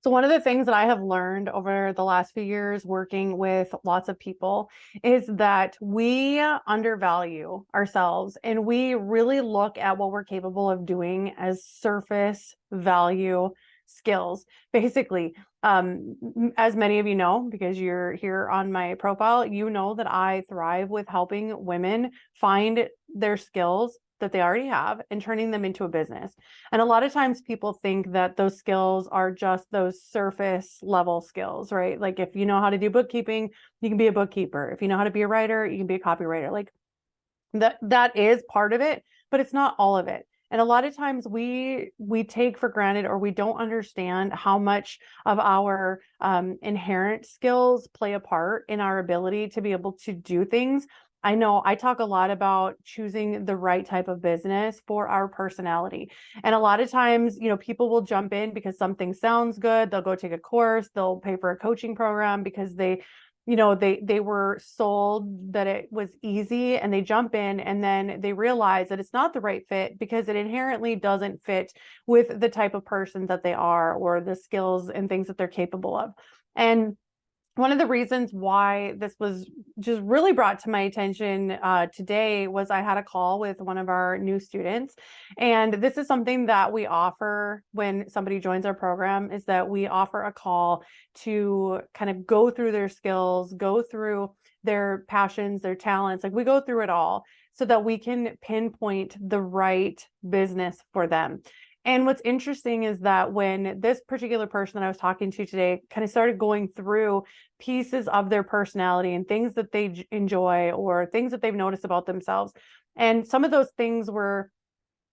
So one of the things that I have learned over the last few years working with lots of people is that we undervalue ourselves and we really look at what we're capable of doing as surface value skills. Basically, as many of you know, because you're here on my profile, you know that I thrive with helping women find their skills that they already have and turning them into a business. And a lot of times people think that those skills are just those surface level skills, right? Like if you know how to do bookkeeping, you can be a bookkeeper. If you know how to be a writer, you can be a copywriter. Like that is part of it, but it's not all of it. And a lot of times we take for granted or we don't understand how much of our inherent skills play a part in our ability to be able to do things. I know I talk a lot about choosing the right type of business for our personality. And a lot of times, people will jump in because something sounds good. They'll go take a course, they'll pay for a coaching program because they were sold that it was easy, and they jump in and then they realize that it's not the right fit because it inherently doesn't fit with the type of person that they are or the skills and things that they're capable of. And one of the reasons why this was just really brought to my attention today was I had a call with one of our new students. And this is something that we offer when somebody joins our program, is that we offer a call to kind of go through their skills, go through their passions, their talents. Like we go through it all so that we can pinpoint the right business for them. And what's interesting is that when this particular person that I was talking to today kind of started going through pieces of their personality and things that they enjoy or things that they've noticed about themselves, and some of those things were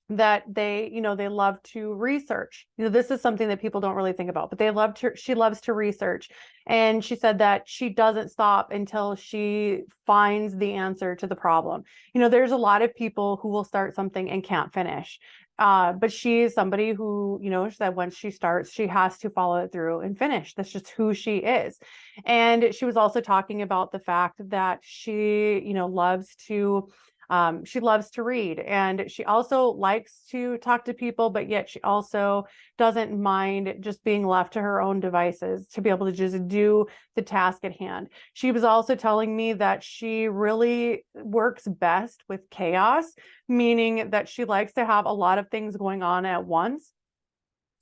that they love to research. This is something that people don't really think about, but she loves to research. And she said that she doesn't stop until she finds the answer to the problem. There's a lot of people who will start something and can't finish. But she is somebody who, she said once she starts, she has to follow it through and finish. That's just who she is. And she was also talking about the fact that she loves to read, and she also likes to talk to people, but yet she also doesn't mind just being left to her own devices to be able to just do the task at hand. She was also telling me that she really works best with chaos, meaning that she likes to have a lot of things going on at once.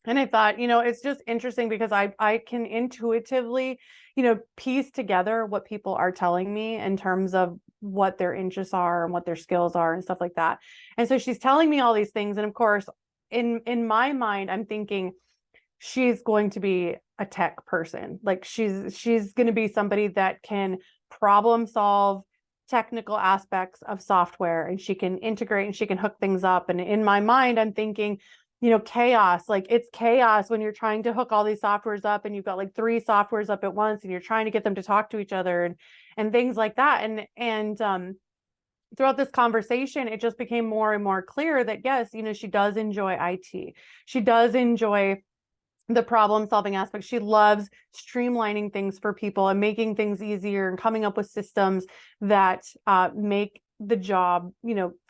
And I thought, it's just interesting because I can intuitively, piece together what people are telling me in terms of what their interests are and what their skills are and stuff like that. And so she's telling me all these things. And of course, in my mind, I'm thinking she's going to be a tech person. Like she's going to be somebody that can problem solve technical aspects of software, and she can integrate and she can hook things up. And in my mind, I'm thinking, chaos. Like it's chaos when you're trying to hook all these softwares up and you've got like 3 softwares up at once and you're trying to get them to talk to each other and things like that. And throughout this conversation, it just became more and more clear that yes, she does enjoy IT. She does enjoy the problem solving aspect. She loves streamlining things for people and making things easier and coming up with systems that make the job,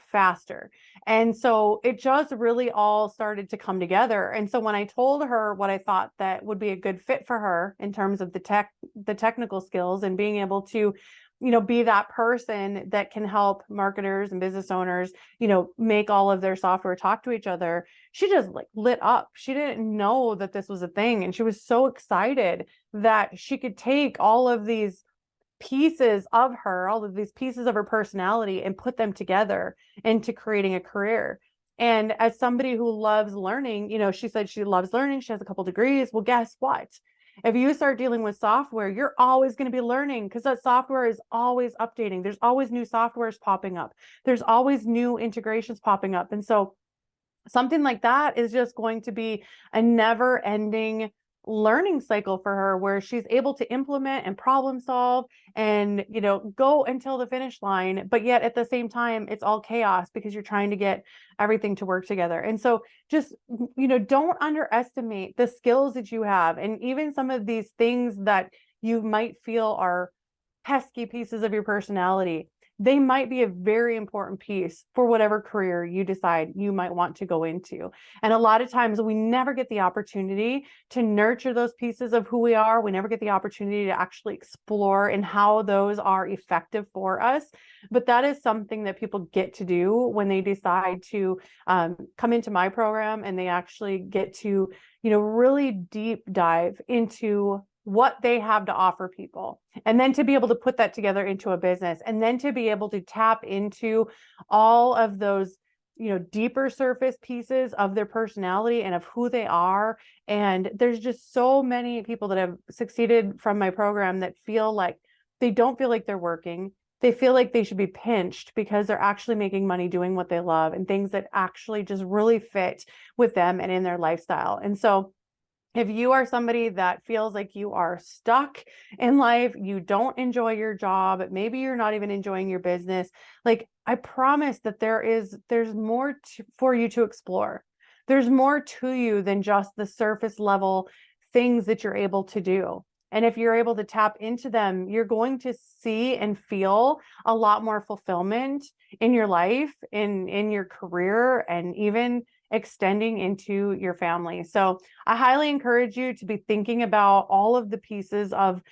faster. And so it just really all started to come together. And so when I told her what I thought that would be a good fit for her in terms of the technical skills and being able to be that person that can help marketers and business owners, make all of their software talk to each other, she just like lit up. She didn't know that this was a thing. And she was so excited that she could take all of these pieces of her, all of these pieces of her personality and put them together into creating a career. And as somebody who loves learning, she said she loves learning. She has a couple degrees. Well, guess what? If you start dealing with software, you're always going to be learning because that software is always updating. There's always new softwares popping up. There's always new integrations popping up. And so something like that is just going to be a never ending learning cycle for her, where she's able to implement and problem solve and go until the finish line, but yet at the same time it's all chaos because you're trying to get everything to work together. And so just don't underestimate the skills that you have, and even some of these things that you might feel are pesky pieces of your personality. they might be a very important piece for whatever career you decide you might want to go into. And a lot of times we never get the opportunity to nurture those pieces of who we are. We never get the opportunity to actually explore and how those are effective for us. But that is something that people get to do when they decide to come into my program, and they actually get to, really deep dive into what they have to offer people, and then to be able to put that together into a business, and then to be able to tap into all of those, deeper surface pieces of their personality and of who they are. And there's just so many people that have succeeded from my program that feel like they don't feel like they're working. They feel like they should be pinched because they're actually making money doing what they love and things that actually just really fit with them and in their lifestyle. And so if you are somebody that feels like you are stuck in life, you don't enjoy your job, maybe you're not even enjoying your business, like, I promise that there's more for you to explore. There's more to you than just the surface level things that you're able to do. And if you're able to tap into them, you're going to see and feel a lot more fulfillment in your life, in your career, and even extending into your family. So I highly encourage you to be thinking about all of the pieces of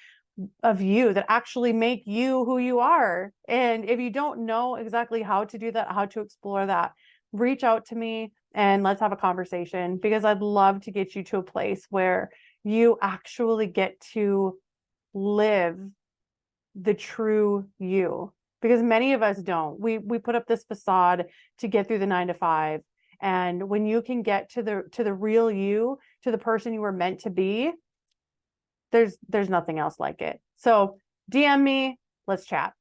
you that actually make you who you are. And if you don't know exactly how to do that, how to explore that, reach out to me and let's have a conversation, because I'd love to get you to a place where you actually get to live the true you. Because many of us don't. We put up this facade to get through the 9 to 5. And when you can get to the real you, to the person you were meant to be, there's nothing else like it. So DM me, let's chat.